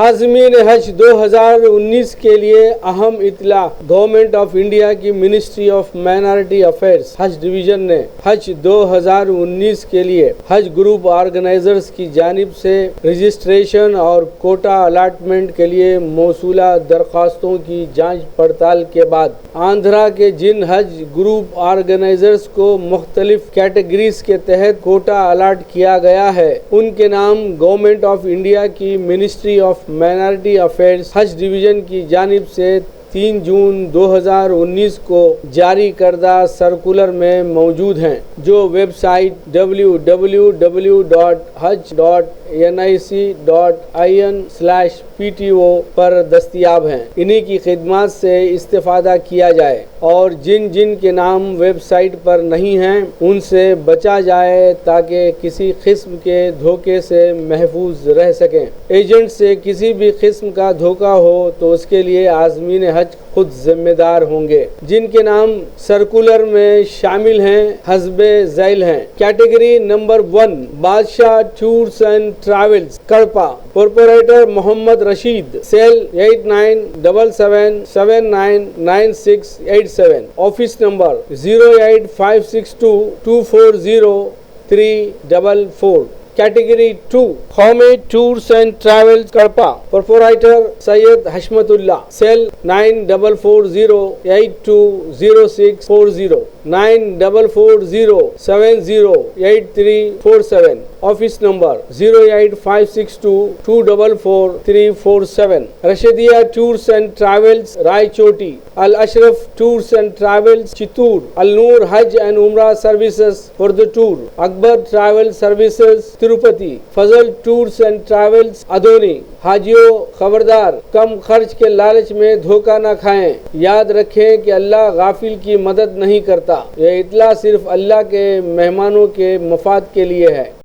आज़मीन हज 2019 के लिए अहम इत्तला। गवर्नमेंट ऑफ इंडिया की मिनिस्ट्री ऑफ माइनॉरिटी अफेयर्स हज डिवीज़न ने हज 2019 के लिए हज ग्रुप ऑर्गेनाइजर्स की जानिब से रजिस्ट्रेशन और कोटा अलाटमेंट के लिए मौसूला दरख्वास्तों की जांच पड़ताल के बाद आंध्रा के जिन हज ग्रुप ऑर्गेनाइजर्स को मुख्तलिफ कैटेगरीज के तहत कोटा अलाट किया गया है, उनके नाम गवर्नमेंट ऑफ इंडिया की मिनिस्ट्री ऑफ माइनॉरिटी अफेयर्स हज डिवीज़न की जानिब से 3 जून 2019 को जारी करदा सर्कुलर में मौजूद हैं, जो वेबसाइट www.haj.nic.in/pto पर दस्तयाब हैं। इन्हीं की खिदमत से इस्तेफादा किया जाए और जिन जिन के नाम वेबसाइट पर नहीं हैं उनसे बचा जाए ताकि किसी किस्म के धोखे से महफूज रह सकें। एजेंट से किसी भी किस्म का धोखा हो तो उसके लिए आज़मीन हज खुद जिम्मेदार होंगे। जिनके नाम सर्कुलर में शामिल हैं हस्बे झैल हैं। Category number 1 Badshah tours and travels Kadapa, corporator Mohammed Rashid, cell 8977799687, office number 08562240344। Category 2 Qaumi tours and travels Kadapa, proprietor Syed Hashmatullah, cell 9440820640, 9440708347, office number 08562244347। Rashidiya tours and travels Rayachoti, Al Ashraf tours and travels Chittoor, Al Noor Hajj and Umrah services for the tour, Akbar travel services Tirupati, Fazal tours and travels Adoni. हाजियों खबरदार, कम खर्च के लालच में धोखा न खाएं। याद रखें कि अल्लाह गाफिल की मदद नहीं करता। यह इत्तला सिर्फ अल्लाह के मेहमानों के मफाद के लिए है।